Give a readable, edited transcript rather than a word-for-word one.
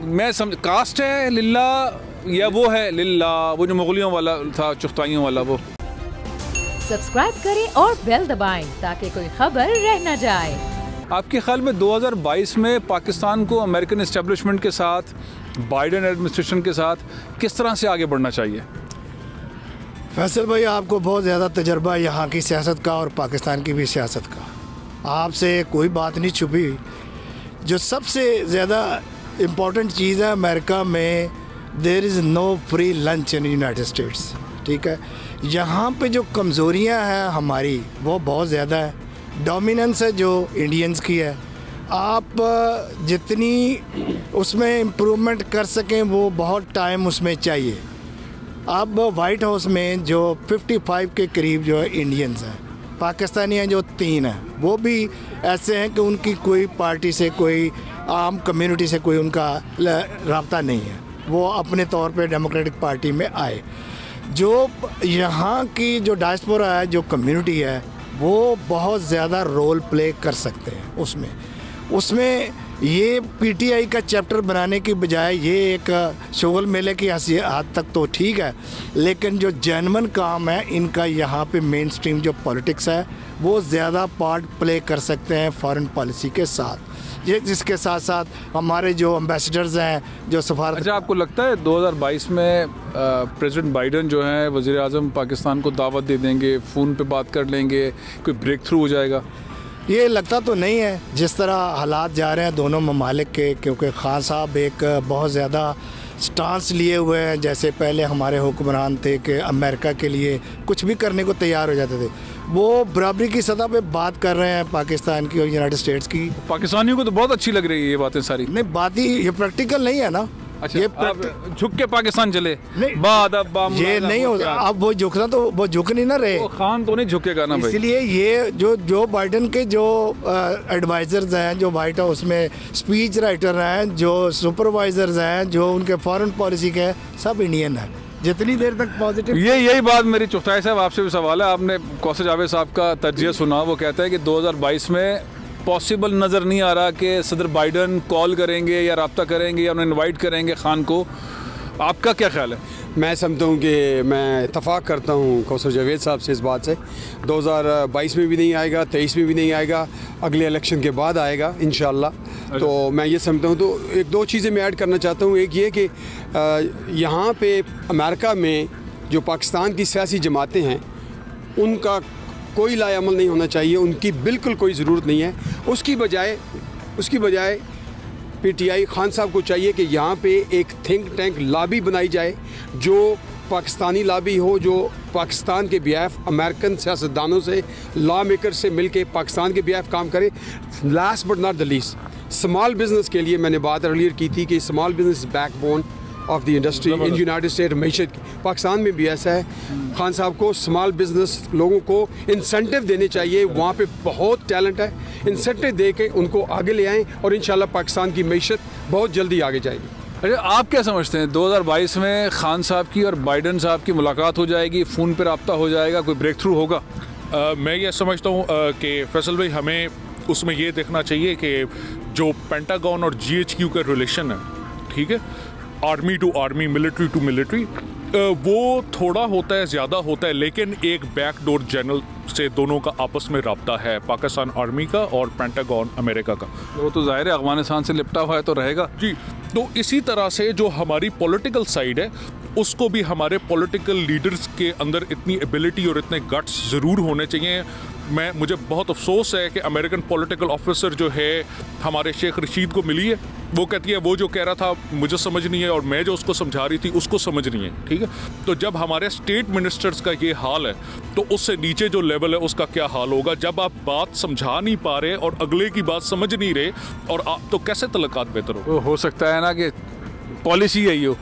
मैं समझ कास्ट है लिल्ला या वो है लिल्ला, वो जो मुगलियों वाला था, चुगताइयों वाला वो। सब्सक्राइब करें और बेल दबाएं ताकि कोई खबर रह न जाए। आपके ख्याल में 2022 में पाकिस्तान को अमेरिकन एस्टेब्लिशमेंट के साथ, बाइडेन एडमिनिस्ट्रेशन के साथ किस तरह से आगे बढ़ना चाहिए? फैसल भाई, आपको बहुत ज़्यादा तजर्बा यहाँ की सियासत का और पाकिस्तान की भी सियासत का। आपसे कोई बात नहीं छुपी। जो सबसे ज़्यादा इम्पॉर्टेंट चीज़ है अमेरिका में, there is no free lunch in United States. ठीक है, यहाँ पे जो कमज़ोरियाँ हैं हमारी वो बहुत ज़्यादा है। डोमिनेंस है जो इंडियंस की है। आप जितनी उसमें इम्प्रूवमेंट कर सकें वो बहुत टाइम उसमें चाहिए। अब वाइट हाउस में जो 55 के करीब जो इंडियंस हैं, पाकिस्तानी हैं जो 3 हैं, वो भी ऐसे हैं कि उनकी कोई पार्टी से, कोई आम कम्युनिटी से कोई उनका राब्ता नहीं है। वो अपने तौर पे डेमोक्रेटिक पार्टी में आए। जो यहाँ की जो डायस्पोरा है, जो कम्युनिटी है, वो बहुत ज़्यादा रोल प्ले कर सकते हैं उसमें ये पीटीआई का चैप्टर बनाने की बजाय ये एक शोगल मेले की हद तक तो ठीक है, लेकिन जो जेन्युइन काम है इनका यहाँ पे मेन स्ट्रीम जो पॉलिटिक्स है वो ज़्यादा पार्ट प्ले कर सकते हैं फॉरेन पॉलिसी के साथ। ये जिसके साथ साथ हमारे जो एम्बेसडर्स हैं, जो सफारत। अच्छा, आपको लगता है 2022 में प्रेसिडेंट बाइडेन जो हैं वज़ीर आज़म पाकिस्तान को दावत दे देंगे, फ़ोन पे बात कर लेंगे, कोई ब्रेक थ्रू हो जाएगा? ये लगता तो नहीं है जिस तरह हालात जा रहे हैं दोनों ममालिक के, क्योंकि खान साहब एक बहुत ज़्यादा स्टांस लिए हुए हैं। जैसे पहले हमारे हुक्मरान थे कि अमेरिका के लिए कुछ भी करने को तैयार हो जाते थे, वो बराबरी की सतह पे बात कर रहे हैं पाकिस्तान की और यूनाइटेड स्टेट्स की। पाकिस्तानियों को तो बहुत अच्छी लग रही है ये बातें सारी। नहीं, बात ही ये प्रैक्टिकल नहीं है ना। अच्छा, ये झुक के पाकिस्तान चले नहीं, ये नहीं हो। अब वो झुकना तो वो झुक नहीं ना रहे। खान तो नहीं झुकेगा ना भाई। इसलिए ये जो बाइडेन के जो एडवाइजर्स हैं, जो वाइट हाउस में स्पीच राइटर हैं, जो सुपरवाइजर्स हैं, जो उनके फॉरेन पॉलिसी के, सब इंडियन हैं। जितनी देर तक पॉजिटिव, यही बात मेरी चुगताई साहब आपसे भी सवाल है। आपने कौसर जावेद साहब का तर्जिया सुना, वो कहता है कि 2022 में पॉसिबल नज़र नहीं आ रहा कि सदर बाइडेन कॉल करेंगे या रब्ता करेंगे या उन्हें इनवाइट करेंगे खान को। आपका क्या ख्याल है? मैं समझता हूँ कि मैं इत्तफ़ाक़ करता हूँ कौसर जावेद साहब से इस बात से। 2022 में भी नहीं आएगा, 23 में भी नहीं आएगा, अगले इलेक्शन के बाद आएगा इंशाअल्लाह। तो मैं ये समझता हूँ। तो एक दो चीज़ें मैं ऐड करना चाहता हूँ। एक ये कि यहाँ पे अमेरिका में जो पाकिस्तान की सियासी जमातें हैं उनका कोई लाएअमल नहीं होना चाहिए, उनकी बिल्कुल कोई ज़रूरत नहीं है। उसकी बजाय पीटीआई खान साहब को चाहिए कि यहाँ पे एक थिंक टैंक लॉबी बनाई जाए, जो पाकिस्तानी लॉबी हो, जो पाकिस्तान के बिहाफ अमेरिकन सियासतदानों से, लॉ मेकर से मिलके पाकिस्तान के बिहाफ काम करे। Last but not the least, small business के लिए मैंने बात अर्लियर की थी कि small business backbone of the industry in United State. मैशत की पाकिस्तान में भी ऐसा है। खान साहब को स्मॉल बिजनेस लोगों को इंसेंटिव देने चाहिए। वहाँ पे बहुत टैलेंट है, इंसेंटिव दे के उनको आगे ले आएँ और इंशाल्लाह पाकिस्तान की मैशत बहुत जल्दी आगे जाएगी। अच्छा, आप क्या समझते हैं 2022 में खान साहब की और बाइडेन साहब की मुलाकात हो जाएगी, फ़ोन पर रब्ता हो जाएगा, कोई ब्रेक थ्रू होगा? मैं ये समझता हूँ कि फैसल भाई, हमें उसमें ये देखना चाहिए कि जो पेंटागन और GHQ का रिलेशन है, ठीक है, army to army, military to military, वो थोड़ा होता है, ज़्यादा होता है, लेकिन एक बैकडोर जनरल से दोनों का आपस में रब्ता है, पाकिस्तान आर्मी का और पेंटागन अमेरिका का। वो तो ज़ाहिर है अफगानिस्तान से लिपटा हुआ है तो रहेगा जी। तो इसी तरह से जो हमारी पॉलिटिकल साइड है उसको भी हमारे पॉलिटिकल लीडर्स के अंदर इतनी एबिलिटी और इतने गट्स ज़रूर होने चाहिए। मुझे बहुत अफसोस है कि अमेरिकन पॉलिटिकल ऑफिसर जो है हमारे शेख रशीद को मिली है, वो कहती है वो जो कह रहा था मुझे समझ नहीं है और मैं जो उसको समझा रही थी उसको समझ नहीं है, ठीक है। तो जब हमारे स्टेट मिनिस्टर्स का ये हाल है तो उससे नीचे जो लेवल है उसका क्या हाल होगा जब आप बात समझा नहीं पा रहे और अगले की बात समझ नहीं रहे, और तो कैसे तलक़ात बेहतर हो सकता है ना कि पॉलिसी यही हो।